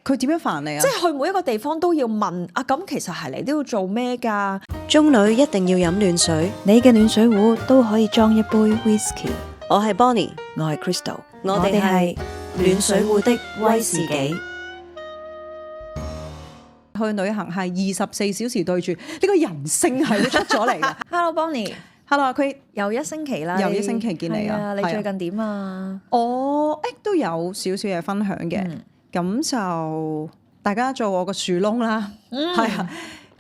佢點樣煩你啊？即係去每一個地方都要問啊，咁其實係嚟都要做咩㗎？中女一定要飲暖水，你嘅暖水壺都可以裝一杯 whisky。我係 Bonnie，我係 Crystal，我哋係暖水壺的威士忌。去旅行係24小時對住，呢個人性係會出咗嚟嘅。Hello Bonnie， Hello 阿 Chris，又一星期啦，又一星期見你啊！你最近點啊？我都有少少嘢分享嘅，咁就大家做我個樹窿啦，係啊。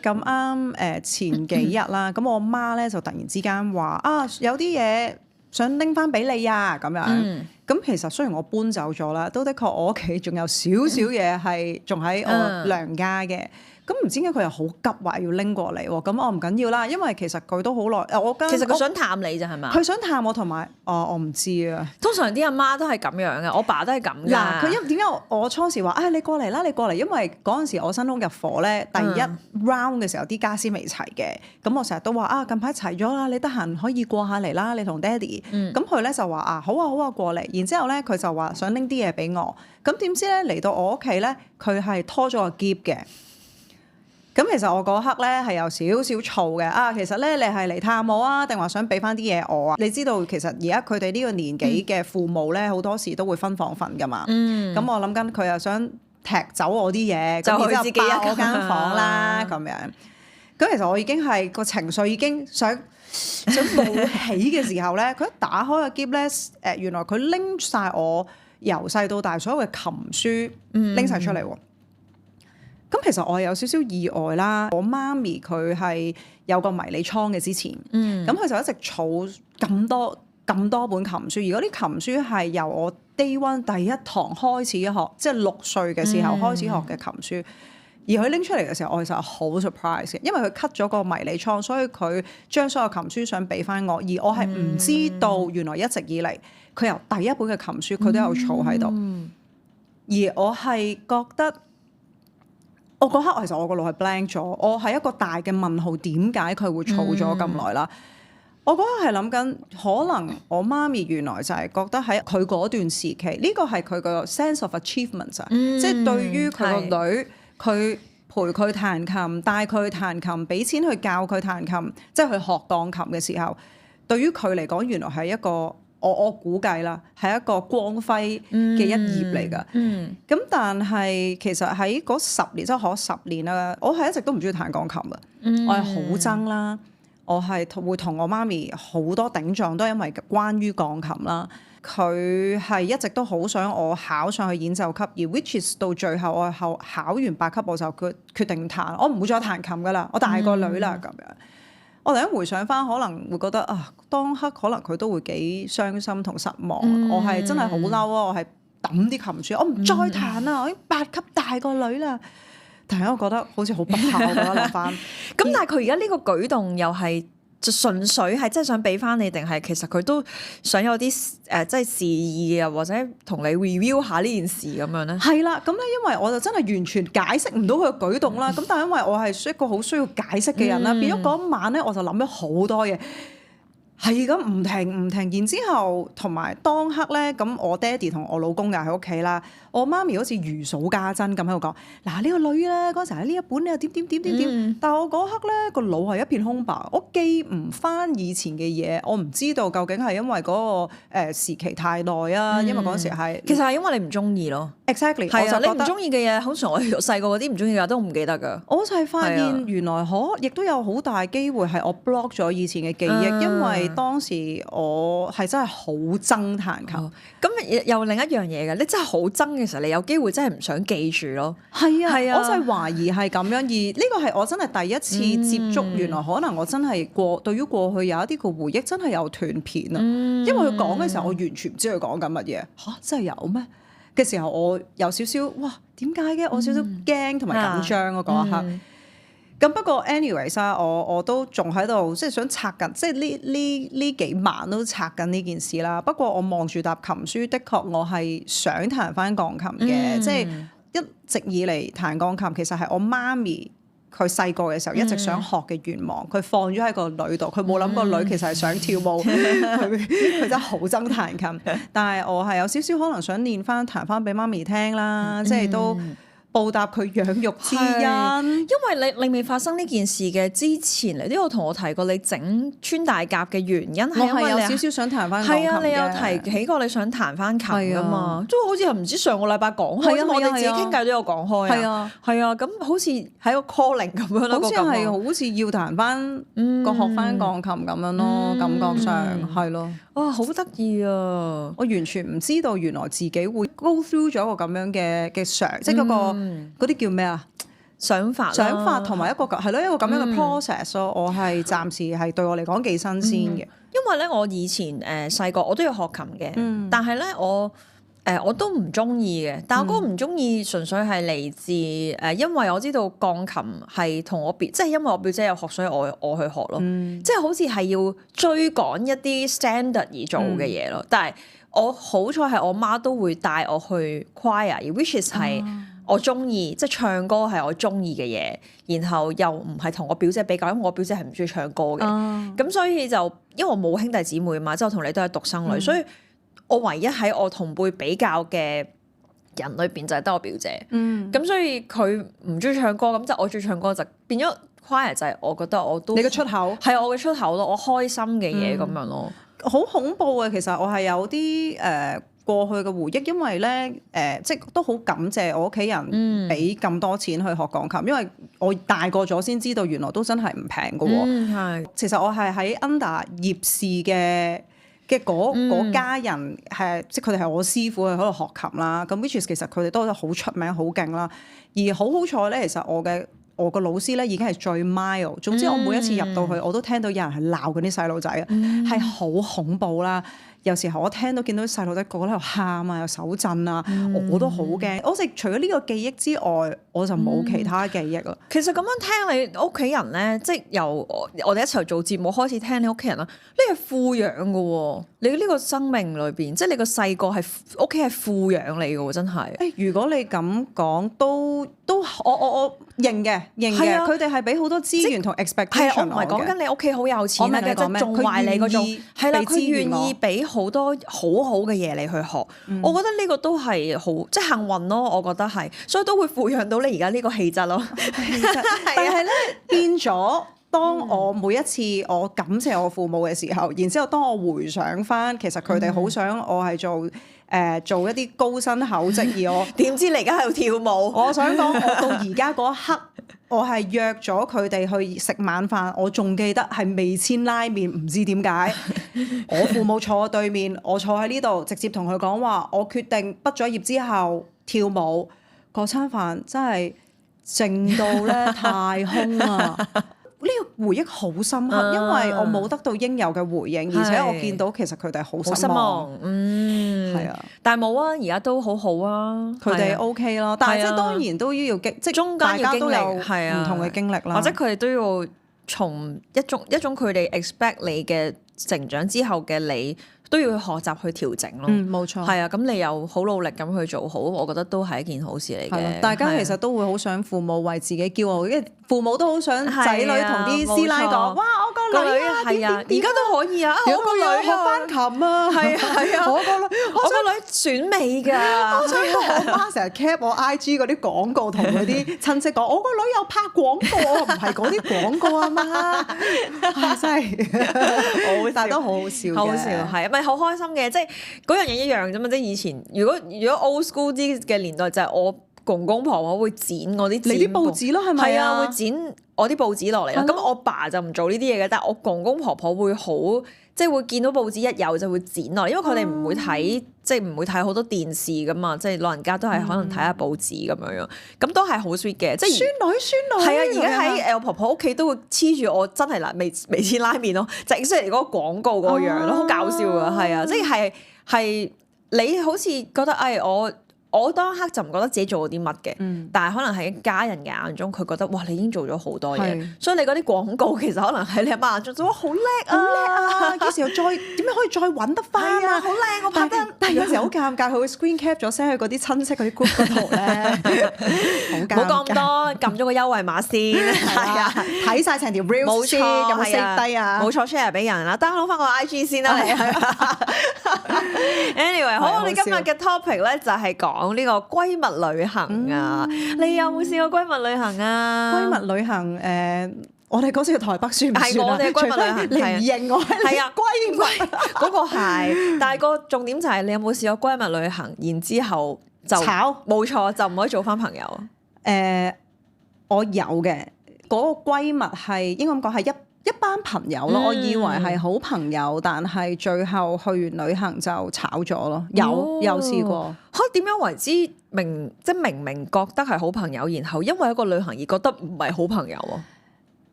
咁啱前幾日啦，咁我媽咧就突然之間話啊，有啲嘢想拎翻俾你啊，咁樣。咁其實雖然我搬走咗啦，都的確我屋企仲有少少嘢係仲喺我娘家嘅。咁唔知點解佢又好急話要拎過嚟喎？咁我唔緊要啦，因為其實佢都好耐。其實佢想探你咋係嘛？佢想探我同埋我唔知啊。通常啲阿媽都係咁樣嘅，我爸都係咁㗎。嗱，佢因點解我初時話你過嚟啦，你過嚟，因為嗰陣時我新屋入伙咧，第一 round 嘅時候啲家私未齊嘅，咁我成日都話近排齊咗啦，你得閒可以過下嚟啦，你同爹哋。咁佢咧就話好啊過嚟，然之後咧佢就話想拎啲嘢俾我，咁點知咧嚟到我屋企咧，佢係拖咗個篋嘅。咁其實我嗰刻咧係有少少燥嘅其實咧你係嚟探我啊，定話想俾翻啲嘢我啊？你知道其實而家佢哋呢個年紀嘅父母咧，好多時都會分房瞓噶嘛。咁我諗緊佢又想踢走我啲嘢，就然之後自己一爆我間房啦咁樣。咁其實我已經係個情緒已經想冒起嘅時候咧，佢一打開個篋咧，原來佢拎晒我由細到大所有嘅琴書拎晒出嚟喎。咁其實我有少少意外啦，我媽咪佢係有個迷你倉嘅之前，咁佢就一直儲咁多本琴書，而嗰啲琴書係由我 Day One 第一堂開始學，即係6歲嘅時候開始學嘅琴書，而佢拎出嚟嘅時候，我其實好 surprise 嘅，因為佢 cut 咗個迷你倉，所以佢將所有琴書想俾翻我，而我係唔知道原來一直以嚟佢由第一本嘅琴書佢都有儲喺度，而我係覺得。我嗰刻其實我個腦係 blank 咗，我係一個大嘅問號，點解佢會儲咗咁耐啦？我嗰刻係諗緊，可能我媽咪原來就係覺得喺佢嗰段時期，呢個係佢個 sense of achievement 啊，即係對於佢個女，佢陪佢彈琴，帶佢彈琴，俾錢去教佢彈琴，即係去學鋼琴嘅時候，對於佢嚟講，原來係一個。我估計啦，係一個光輝嘅一頁嚟㗎。咁但係其實喺嗰10年，即係學10年啦，我係一直都唔中意彈鋼琴嘅。我係好憎啦，我係會同我媽咪好多頂撞，都係因為關於鋼琴啦。佢係一直都好想我考上去演奏級，而 which is 到最後我考完8級我就決定彈，我唔會再彈琴㗎啦，我大個女啦咁樣。我突然間回想翻，可能會覺得當刻可能佢都會幾傷心同失望。我係真係好嬲啊！我係抌啲琴書，我唔再彈啦！我已經8級大個女啦。但係我覺得好似好不孝咁樣諗翻。咁但係佢而家呢個舉動又係就純粹係真係想俾翻你，定係其實佢都想有啲即係示意啊，或者同你 review 下呢件事咁樣咧？係啦，咁咧因為我就真係完全解釋唔到佢嘅舉動啦。咁但係因為我係一個好需要解釋嘅人啦，變咗嗰晚咧我就諗咗好多嘢。係咁唔停，然之後同埋當刻咧，咁我爹哋同我老公又喺屋企啦，我媽咪好似如數家珍咁喺度講，嗱呢個女咧嗰陣喺呢一本你又點，但係我嗰刻咧個腦係一片空白，我記唔翻以前嘅嘢，我唔知道究竟係因為嗰個時期太耐啊，因為嗰時係其實係因為你唔中意咯。Exactly，係啊，你唔中意嘅嘢，好似我細個嗰啲唔中意嘅都唔記得㗎。我就係發現原來亦都有好大機會係我 block 咗以前嘅記憶，因為當時我係真係好憎彈琴。咁又另一樣嘢嘅，你真係好憎嘅時候，你有機會真係唔想記住咯。係啊，我就係懷疑係咁樣，而呢個係我真係第一次接觸，原來可能我真係對於過去有一啲個回憶真係有斷片啊。因為佢講嘅時候，我完全唔知佢講緊乜嘢。真係有咩？嘅時候我有少少點解嘅？我少少驚同埋緊張嗰一刻。咁不過 anyways 我都仲喺度即係想拆緊，即係呢幾晚都拆緊呢件事啦。不過我望住沓琴書，的確我係想彈翻鋼琴嘅。即係一直以嚟彈鋼琴其實係我媽咪佢細個嘅時候一直想學嘅願望，佢放咗喺個女度，佢冇諗個女其實係想跳舞，佢真係好憎彈琴。但係我係有少少可能想練翻彈翻俾媽咪聽啦，即係都報答佢養育之恩。因為你未發生呢件事嘅之前，你都有同我提過你整穿大甲嘅原因係因為有少少想彈翻鋼琴嘅。係啊，你有提起過你想彈翻琴㗎嘛？都好似係唔知上個禮拜講開，我哋自己傾偈都有講開。係啊，係啊，咁好似係個 calling 咁樣咯。好似係好似要彈翻個學翻鋼琴咁樣咯，感覺上係咯。哇，好得意啊！我完全唔知道原來自己會 go through 咗一個咁樣嘅即係嗰啲叫咩啊？想法同埋一個係咯一個咁樣嘅 process 咯。我係暫時係對我嚟講幾新鮮嘅。因為咧，我以前細個我都要學琴嘅，但係咧我都唔中意嘅。但係我嗰個唔中意純粹係嚟自因為我知道鋼琴係同我即係因為我表姐有學，所以我去學咯。即係好似係要追趕一啲 standard 而做嘅嘢咯。但係我好彩係我媽都會帶我去 choir，which is 係我中意，即係唱歌係我中意嘅嘢。然後又唔係同我表姐比較，因為我表姐係唔中意唱歌嘅。咁所以就因為我冇兄弟姊妹嘛，即係我同你都係獨生女，所以我唯一喺我同輩比較嘅人裏邊就係得我表姐。咁所以佢唔中意唱歌，咁就我中意唱歌就變咗 choir 就係我覺得我都你嘅出口係我嘅出口咯，我開心嘅嘢咁樣咯。好恐怖啊！其實我係有啲過去嘅回憶，因為咧即係都好感謝我屋企人俾咁多錢去學鋼琴，因為我大個咗先知道原來都真係唔平㗎喎。其實我係喺 under 葉氏嘅嗰家人即係佢哋係我師傅喺度學琴啦。咁 which is 其實佢哋都好出名好勁啦。而好彩咧，其實我個老師咧已經係最 mild。總之我每一次入到去，我都聽到有人係鬧緊啲細路仔啊，係好恐怖啦。有時候我聽到見到啲細路仔個個喺度喊啊，又手震啊，我都好驚。我淨除咗呢個記憶之外，我就冇其他記憶啦。其實咁樣聽你屋企人咧，即係由我哋一齊做節目開始聽你屋企人啦，你係富養嘅喎。你呢個生命裏邊，即係你個細個係屋企係富養你嘅喎，真係。如果你咁講，都我認嘅，佢哋係俾好多資源同 expectation 我唔係講緊你屋企好有錢啊，即係縱壞你嗰種。係啦，佢願意俾好多好好嘅嘢你去學。我覺得呢個都係好即係幸運咯，我覺得係，所以都會撫養到你而家呢個氣質咯。但係咧變咗。當我每一次我感謝我父母嘅時候，然之後當我回想翻，其實佢哋好想我係做一啲高薪厚職，而我點知你而家喺度跳舞？我想講，我到而家嗰一刻，我係約咗佢哋去食晚飯，我仲記得係味千拉麵，唔知點解我父母坐我對面，我坐喺呢度，直接同佢講話，我決定畢咗業之後跳舞。嗰餐飯真係靜到咧太空啊！呢個回憶好深刻，因為我冇得到應有嘅回應，而且我見到其實佢哋好失望。係啊，但係冇啊，而家都好好啊，佢哋 OK 咯。但係即係當然都要即係中間要經歷，係啊，唔同嘅經歷啦。或者佢哋都要從一種佢哋 expect 你嘅成長之後嘅你。都要去學習去調整咯，冇錯，係啊，咁你又好努力咁去做好，我覺得都係一件好事嚟嘅。大家其實都會好想父母為自己驕傲，因為父母都好想仔女同啲師奶講，哇，我個女係啊，而家都可以啊，我個女學翻琴啊，係啊，我個女選美㗎，我想講我媽成日 cap 我 IG 嗰啲廣告，同嗰啲親戚講，我個女有拍廣告，唔係嗰啲廣告啊嘛，真係，但係都好好笑嘅，好笑係咪？好開心嘅，即係嗰樣嘢一樣啫嘛。即係以前，如果 old school 啲嘅年代，就係我公公婆婆會剪我啲你啲報紙咯，係咪啊？會剪我啲報紙落嚟啦。咁我爸就唔做呢啲嘢嘅，但係我公公婆婆會好，即係會見到報紙一有就會剪落嚟，因為佢哋唔會睇，即係唔會睇好多電視噶嘛。即係老人家都係可能睇下報紙咁樣樣，咁都係好 sweet 嘅。即係孫女係啊！而家喺我婆婆屋企都會黐住我，真係嗱味千拉麵咯，就係出嚟嗰個廣告嗰個樣咯，好搞笑啊！係啊，即係你好似覺得我當刻就唔覺得自己做咗啲乜嘅，但係可能喺家人嘅眼中，佢覺得哇，你已經做咗好多嘢，所以你嗰啲廣告其實可能喺你阿媽眼中就哇好叻啊，幾時又再點樣可以再揾得翻啊？好靚我拍得，但係有時好尷尬，佢會 screen cap 咗 send 去嗰啲親戚嗰啲 group 嗰度咧，好尷尬。唔好講咁多，撳咗個優惠碼先，係啊，睇晒成條 reels 先，有冇 save 低啊？冇錯 share 俾人啦 ，download 翻個 IG 先啦。Anyway，好，我哋今日嘅 topic 咧就係講講呢個閨蜜旅行啊。你有冇試過閨蜜旅行啊？閨蜜旅行我哋嗰次去台北算唔算啊？係我哋閨蜜旅行，你唔認我係啊閨蜜嗰個係，但係個重點就係你有冇試過閨蜜旅行，然之後就炒冇錯，就唔可以做翻朋友。我有嘅嗰個閨蜜係應該咁講係一班朋友咯，我以為係好朋友，但係最後去完旅行就炒咗咯。有試過嚇？點樣為之明明覺得係好朋友，然後因為一個旅行而覺得唔係好朋友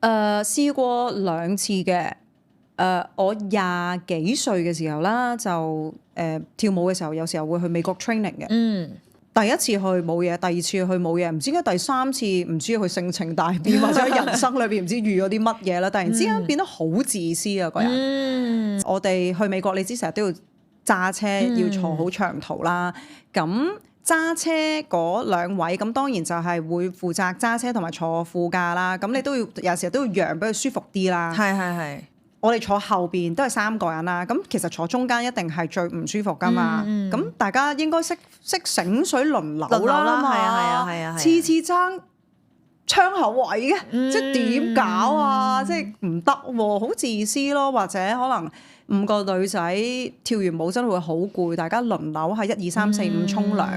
啊？試過2次嘅。我20幾歲嘅時候啦，就跳舞嘅時候，有時候會去美國 training 嘅。第一次去冇嘢，第二次去冇嘢，唔知點解第三次唔知佢性情大變，或者喺人生裏邊唔知遇咗啲乜嘢啦，突然之間變得好自私啊個人。我哋去美國，你知成日都要揸車，要坐好長途啦。咁揸車嗰2位，咁當然就係會負責揸車同埋坐副駕啦。咁你都要有時候都要讓俾佢舒服啲啦。係。我哋坐後邊都係3個人啦，咁其實坐中間一定係最唔舒服噶嘛。咁大家應該識醒水輪流啦嘛。係啊，次次爭窗口位嘅，即係點搞啊？即係唔得喎，好自私咯。或者可能5個女仔跳完舞真係會好攰，大家輪流係1、2、3、4、5沖涼。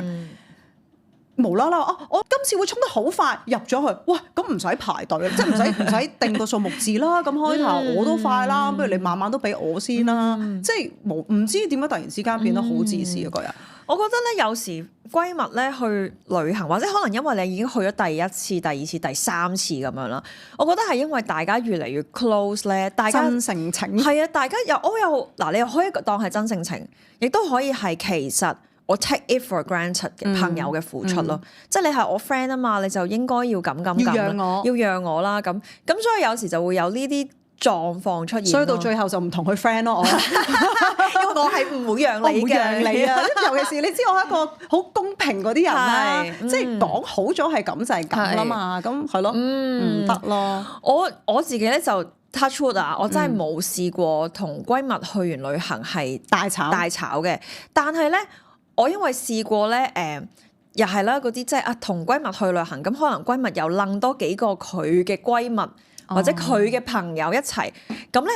無啦啦我今次會沖得好快入咗去，哇！咁唔使排隊，即係唔使定個數目字啦。咁開頭我都快啦，不如你慢慢都俾我先啦。即係唔知點解突然之間變得好自私啊個人。我覺得咧，有時閨蜜咧去旅行，或者可能因為你已經去咗第1次、第2次、第3次咁樣啦。我覺得係因為大家越嚟越 close 咧，大家真性情係啊，大家又嗱，你又可以當係真性情，亦都可以係其實。我 take it for granted 嘅朋友嘅付出咯，即係你係我 friend 啊嘛，你就應該要咁要讓我啦，咁所以有時就會有呢啲狀況出現，所以到最後就唔同佢 friend 咯，因為我係唔會讓你嘅，尤其是你知我係一個好公平嗰啲人啦，即係講好咗係咁就係咁啦嘛，咁係咯，唔得咯。我自己咧就 touch wood 啊，我真係冇試過同閨蜜去完旅行係大吵嘅，但係咧。我因為試過咧，又係啦，嗰啲即係同閨蜜去旅行，咁可能閨蜜又擸多幾個佢嘅閨蜜或者佢嘅朋友一齊，咁咧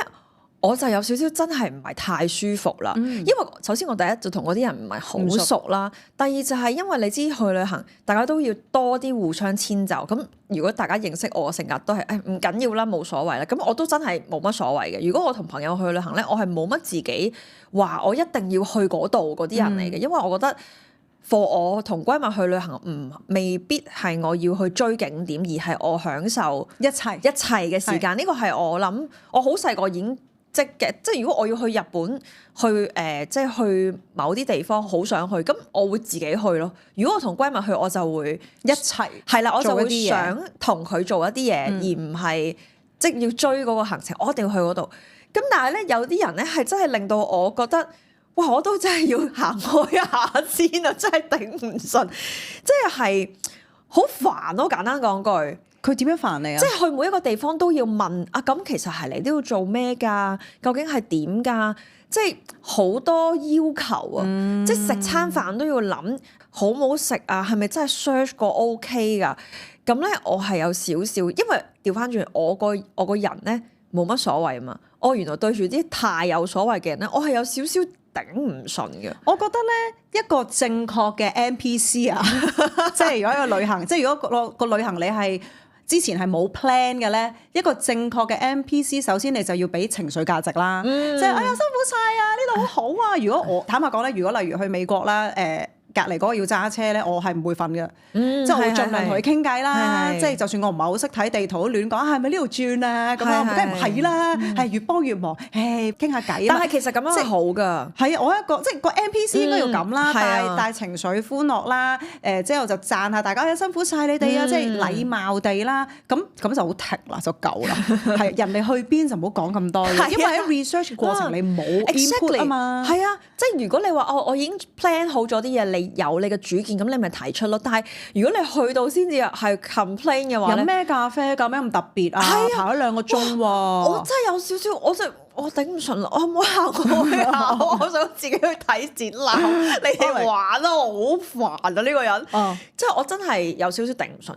我就有少少真係唔係太舒服啦。因為首先我第一就同嗰啲人唔係好熟啦，第二就係因為你知去旅行，大家都要多啲互相遷就。咁如果大家認識我嘅性格都係唔緊要啦，冇所謂啦。咁我都真係冇乜所謂嘅。如果我同朋友去旅行咧，我係冇乜自己話我一定要去嗰度嗰啲人嚟嘅，因為我覺得 for 我同閨蜜去旅行未必係我要去追景點，而係我享受一齊嘅時間。呢個係我諗我好細個已經即係如果我要去日本去即係去某啲地方好想去，咁我會自己去咯。如果我同閨蜜去，我就會一齊係啦，我就會想同佢做一啲嘢，而唔係即係要追嗰個行程，我一定要去嗰度。咁但係咧，有啲人咧係真係令到我覺得，哇！我都真係要行開一下先啊，真係頂唔順，即係好煩咯。簡單講句，佢點樣煩你啊？即係去每一個地方都要問啊，咁其實係你都要做咩㗎？究竟係點㗎？即係好多要求啊！即係食餐飯都要諗好唔好食啊？係咪真係 search 過 OK 㗎？咁咧，我係有少少，因為調翻轉我個人咧冇乜所謂啊嘛。我原來對住啲太有所謂嘅人咧，我係有少少頂唔順嘅。我覺得咧，一個正確嘅 NPC 啊，即係如果一個旅行，即係如果個旅行你係之前係冇 plan 嘅咧，一個正確嘅 NPC， 首先你就要俾情緒價值啦，即係哎呀辛苦晒啊，呢度好好啊。如果我坦白講咧，如果例如去美國啦，隔離嗰個要揸車咧，我係唔會瞓嘅，即係我會盡量同佢傾偈啦。即係就算我唔係好識睇地圖，亂講係咪呢度轉啊？咁樣梗係唔係啦，係越幫越忙，傾下偈。但係其實咁樣係好㗎。係啊，我一個即係個 NPC 應該要咁啦，帶情緒歡樂啦。之後就讚下大家辛苦晒你哋啊，即係禮貌地啦。咁就好停啦，就夠啦。係人哋去邊就唔好講咁多嘢，因為喺 research 過程你冇 input 啊嘛。係啊，即係如果你話我已經 plan 好咗啲嘢，你有你嘅主見，咁你咪提出咯。但係如果你去到先至係 complain 嘅話咧，飲咩咖啡咁樣咁特別啊？排咗2個鐘喎，我真係有少少，我頂唔順啦，我冇行過去啊，我想自己去睇展覽，你哋玩啦，我好煩啊呢個人，即係我真係有少少頂唔順。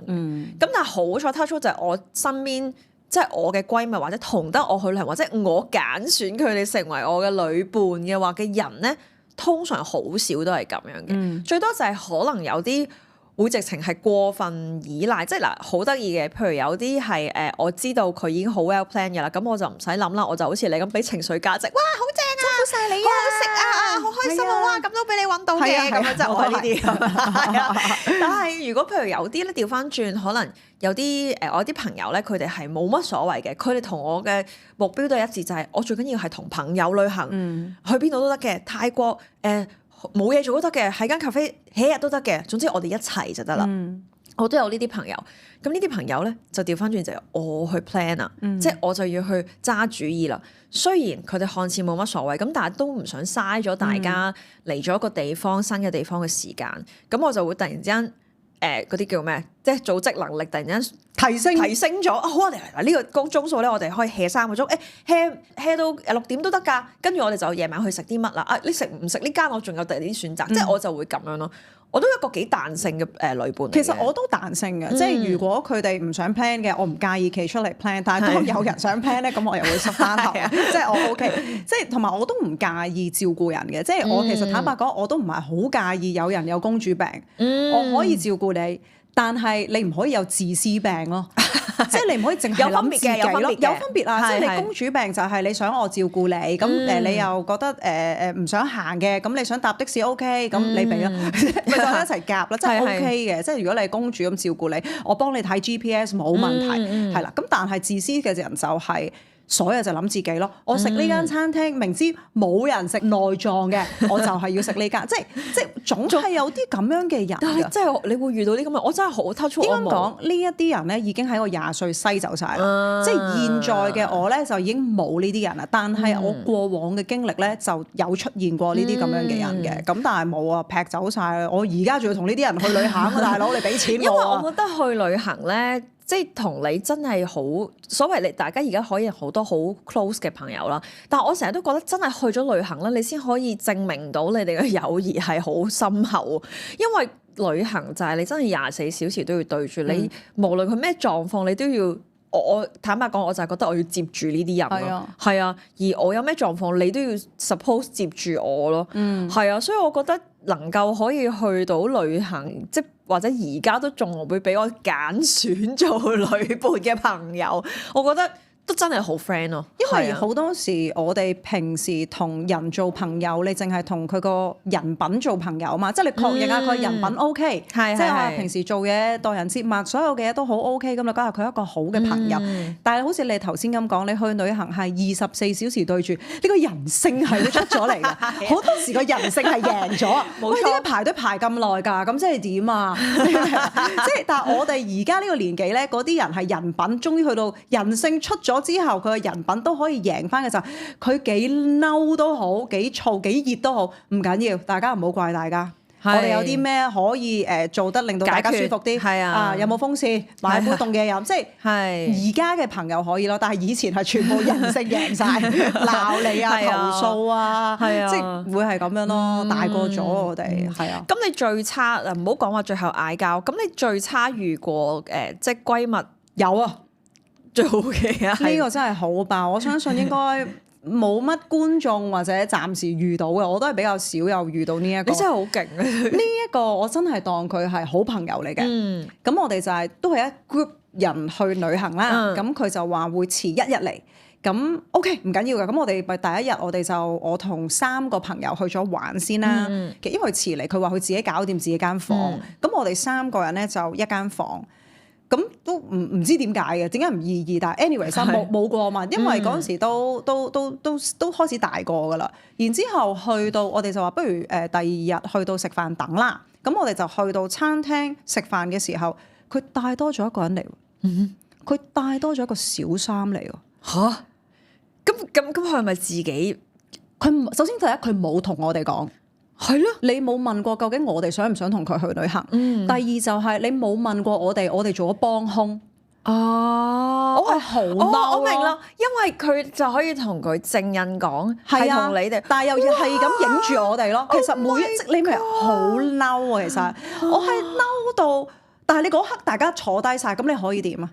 咁但係好彩 touch wood 就係我身邊。即係我嘅閨蜜或者同得我去旅行，或者我揀選佢哋成為我嘅旅伴嘅話嘅人咧，通常好少都係咁樣嘅。最多就係可能有啲會直情係過分依賴，即係嗱好得意嘅。譬如有啲係我知道佢已經好 well plan 嘅啦，咁我就唔使諗啦，我就好似你咁俾情緒價值，哇好正啊，辛苦曬你啊，好食啊，好開心啊，哇咁都俾你揾到嘅，咁樣即係我係呢啲。係啊，但係如果譬如有啲咧調翻轉，可能有啲我啲朋友咧，佢哋係冇乜所謂嘅，佢哋同我嘅目標都係一致，就係我最緊要係同朋友旅行，去邊度都得嘅，泰國冇嘢做都得嘅，喺間 cafe 起日都得嘅，總之我哋一齊就得啦。我都有呢啲朋友，咁呢啲朋友咧就調翻轉就係我去 plan 啦，即係我就要去揸主意啦。雖然佢哋看似冇乜所謂，咁但係都唔想嘥咗大家嚟咗一個地方新嘅地方嘅時間，咁我就會突然之間嗰啲叫咩？即係組織能力突然間提升咗。好，我哋嚟呢個鐘數咧，我哋可以 hea 3個鐘，hea 到6點都得㗎。跟住我哋就夜晚去食啲乜啦？你食唔食呢間？我仲有第二啲選擇，即係我就會咁樣咯。我都一個幾彈性嘅旅伴。其實我都彈性嘅，即係如果佢哋唔想 plan 嘅，我唔介意企出嚟 plan。但係當有人想 plan 咧，咁我又會縮翻頭，即係我 OK。即係同埋我都唔介意照顧人嘅，即係我其實坦白講，我都唔係好介意有人有公主病，我可以照顧你。但係你唔可以有自私病咯，即係你唔可以淨係諗自己咯，有分別啊！即係你公主病就係你想我照顧你，咁你又覺得唔想行嘅，咁你想搭的士 OK，咁你俾啦，咪就一齊夾啦，即係 OK 嘅。即係如果你係公主咁照顧你，我幫你睇 GPS 冇問題，係啦。咁但係自私嘅人就係。所有就諗自己咯，我食呢間餐廳，明知冇人食內臟嘅，我就係要食呢間，即係總係有啲咁樣嘅人。但係即係你會遇到啲咁嘅，我真係好 touch。應該講呢一啲人咧，已經喺我20歲篩走晒啦。即係現在嘅我咧，就已經冇呢啲人啦。但係我過往嘅經歷咧，就有出現過呢啲咁樣嘅人嘅。咁但係冇啊，劈走晒。我而家仲要同呢啲人去旅行啊，大佬你俾錢我。因為我覺得去旅行咧。即係同你真係好所謂，你大家而家可以好多好 close 嘅朋友啦。但係我成日都覺得真係去咗旅行咧，你先可以證明到你哋嘅友誼係好深厚。因為旅行就係你真係24小時都要對住你，無論佢咩狀況，你都要。我坦白講，我就係覺得我要接住呢啲人咯，係啊。而我有咩狀況，你都要 suppose 接住我咯，係啊。所以我覺得能夠可以去到旅行，即或者而家都仲會俾我揀選做旅伴嘅朋友，我覺得都真係好 friend 咯。因為好多時我哋平時同人做朋友，你淨係同佢個人品做朋友嘛，即係你確認下佢人品 OK，即係話平時做嘢待人接物，所有嘅嘢都好 OK 咁，你覺得佢一個好嘅朋友。但係好似你頭先咁講，你去旅行係24小時對住，呢個人性係會出咗嚟嘅。好多時個人性係贏咗，冇錯。點解排隊排咁耐㗎？咁即係點啊？即係但係我哋而家呢個年紀咧，嗰啲人係人品，終於去到人性出咗之後，佢嘅人品都可以贏翻嘅就係佢幾嬲都好，幾燥幾熱都好，唔緊要，大家唔好怪大家。我哋有啲咩可以做得令到大家舒服啲？係啊，有冇風扇買杯凍嘢飲？即係而家嘅朋友可以咯，但係以前係全部人性贏晒，鬧你啊、投訴啊，即係會係咁樣咯。大個咗我哋係啊。咁你最差唔好講話最後嗌交，咁你最差遇過即係閨蜜有啊？最好嘅啊，呢個真係好爆！我相信應該冇乜觀眾或者暫時遇到嘅，我都係比較少有遇到呢一個。你真係好勁啊！呢一個我真係當佢係好朋友嚟嘅。咁我哋就係都係一 group 人去旅行啦。咁佢就話會遲1日嚟。咁 OK 唔緊要嘅。咁我哋咪第一日我哋就我同3個朋友去咗玩先啦。因為遲嚟，佢話佢自己搞掂自己間房。咁我哋3個人咧就一間房。咁都唔知點解嘅，點解唔意義？但係 anyway 冇過問，因為嗰陣時都開始大個噶啦。然之後去到我哋就話不如第二日去到食飯等啦。咁我哋就去到餐廳食飯嘅時候，佢帶多咗一個人嚟。佢帶多咗一個小三嚟喎。嚇！咁佢係咪自己？佢首先第一佢冇同我哋講。係咯，你冇問過究竟我哋想唔想同佢去旅行？第二就係你冇問過我哋做咗幫兇，哦，我係好嬲我明啦，因為佢就可以同佢證人講，係係啊同你哋，但係又係咁影住我哋咯。其實每一即你咪好嬲啊！其實我係嬲到，但係你嗰刻大家坐低晒，咁你可以點啊？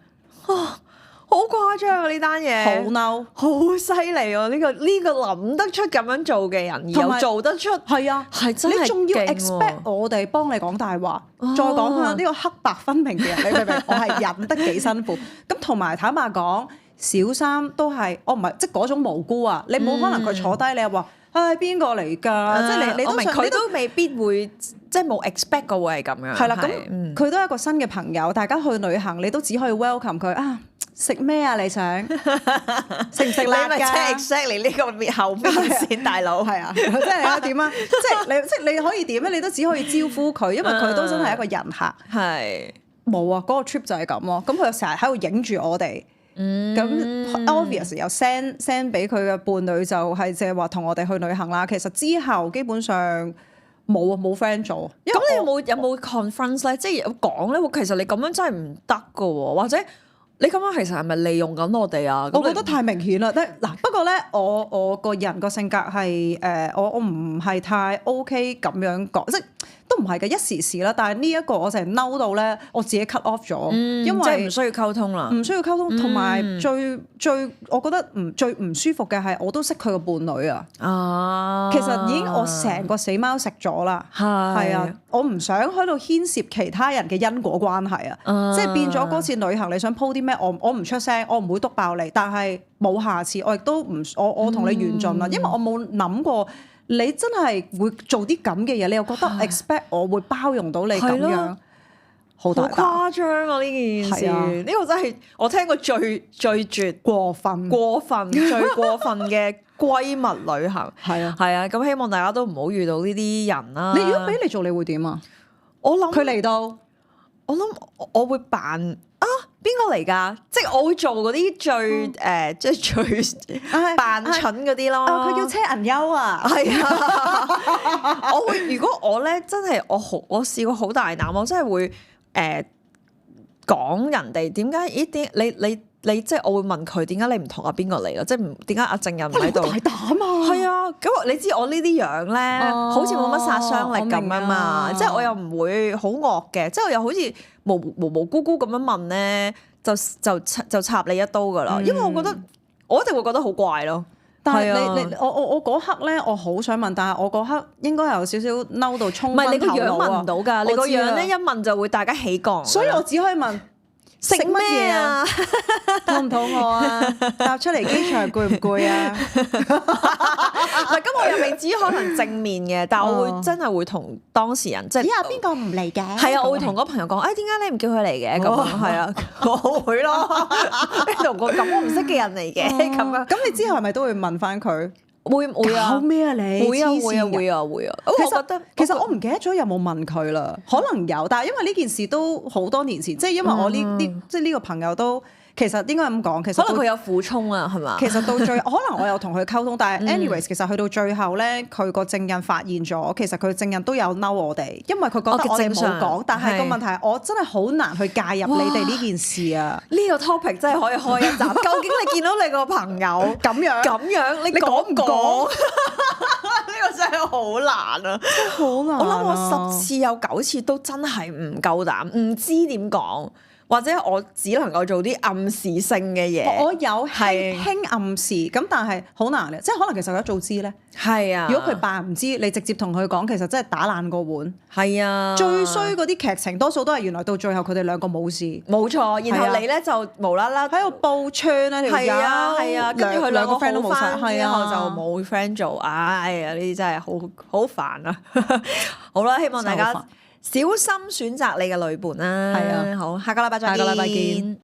好誇張啊！呢單嘢好嬲，好犀利啊！呢個諗得出咁樣做嘅人，而同埋又做得出，係啊，係真係你仲要勁喎 expect 我哋幫你講大話，再講下呢個黑白分明嘅人，你明唔明？我係忍得幾辛苦。咁同埋坦白講，小三都係我唔係即係嗰種無辜啊！你冇可能佢坐低你又話唉邊個嚟㗎？即係你我明都佢都未必會即係冇 expect 過會係咁樣。係啦，咁佢都係一個新嘅朋友，大家去旅行你都只可以 welcome 佢啊！食咩啊？你想食唔食辣㗎？你咪即係 exactly 呢個面後面先，大佬係啊，即係點啊？即係你可以點咧？你都只可以招呼佢，因為佢都真係一個人客。係冇啊，嗰個 trip 就係咁咯。咁佢又成日喺度影住我哋。咁 obvious 又 send 俾佢嘅伴侶就係淨係話同我哋去旅行啦。其實之後基本上冇啊，冇 friend 做。咁你有冇 conference 咧？即係有講咧？其實你咁樣真係唔得噶喎，或者你咁樣其實係咪利用緊我哋啊？我覺得太明顯啦。嗱，不過咧，我個人個性格係我唔係太 OK 咁樣講，即係都唔係嘅一時事啦。但係呢一個我成日嬲到咧，我自己 cut off 咗，因即係唔為需要溝通啦。唔需要溝通，同埋最我覺得最唔舒服嘅係我都識佢個伴侶啊。啊，其實已經我成個死貓食咗啦，係啊，我唔想喺度牽涉其他人嘅因果關係啊，即係變咗嗰次旅行你想鋪啲咩，我唔出聲，我唔會督爆你，但係冇下次，我亦都唔我同你緣盡啦，因為我冇諗過你真係會做啲咁嘅嘢，你又覺得 expect 我會包容到你咁樣，好大好誇張啊！呢件事，係啊呢個真係我聽過最絕過分，最過分嘅閨蜜旅行。係啊，係啊，咁希望大家都唔好遇到呢啲人啦。你如果俾你做，你會點啊？我諗佢嚟到，我諗我會扮啊邊個嚟㗎？即係我會做嗰啲最即係最扮蠢嗰啲咯。佢叫車銀優啊，係啊，我會如果我咧真係我試過好大膽，我真係會講人哋點解？咦點你即係我會問佢點解你唔同阿邊個嚟咯？即係唔點解阿正人唔喺度？大膽啊！係啊，咁你知我呢啲樣咧，好似冇乜殺傷力咁啊嘛。即係我又唔會好惡嘅，即係我又好似無辜咁樣問咧，就插你一刀噶啦。因為我覺得我一定會覺得好怪咯。但係你我嗰刻咧，我好想問，但係我嗰刻應該有少少嬲到衝昏頭腦啊！唔係你個樣問唔到㗎，你個樣咧一問就會大家起降。所以我只可以問食乜嘢啊？肚唔肚餓啊？搭出嚟機場攰唔攰啊？唔係，咁我又未至於可能正面嘅，但係我會真係會同當事人即係。咦啊？邊個唔嚟嘅？係啊，我會同嗰朋友講，點解你唔叫佢嚟嘅？咁係啊，我會咯，同個咁我唔識嘅人嚟嘅咁樣。咁你之後係咪都會問翻佢？會啊！搞咩啊你？會啊！其實我唔記得咗有冇問佢啦，可能有，但係因為呢件事都好多年前，即係因為我即係呢個朋友都其實應該咁講，其實可能佢有苦衷啊，係嘛？其實到最可能我有同佢溝通，但係 anyways 其實去到最後咧，佢個證人發現咗，其實佢證人都有嬲我哋，因為佢覺得我哋冇講，但係個問題係我真係好難去介入你哋呢件事啊！呢個 topic 真係可以開一集。究竟你見到你個朋友咁樣，你講唔講？呢個真係好難啊！好難。我諗我10次有9次都真係唔夠膽，唔知點講。或者我只能夠做啲暗示性嘅嘢，我有輕暗示，咁但係好難嘅，即係可能其實佢一早知咧。係啊，如果佢扮唔知，你直接同佢講，其實真係打爛個碗。係啊，最衰嗰啲劇情多數都係原來到最後佢哋兩個冇事。冇錯，然後你咧就無啦啦喺度報槍啊條友，係啊，跟住佢兩個 friend 都冇晒，係之後就冇 friend 做，哎呀呢啲真係好煩啊！好啦，希望大家小心選擇你嘅旅伴啦。係啊，好，下個禮拜再見。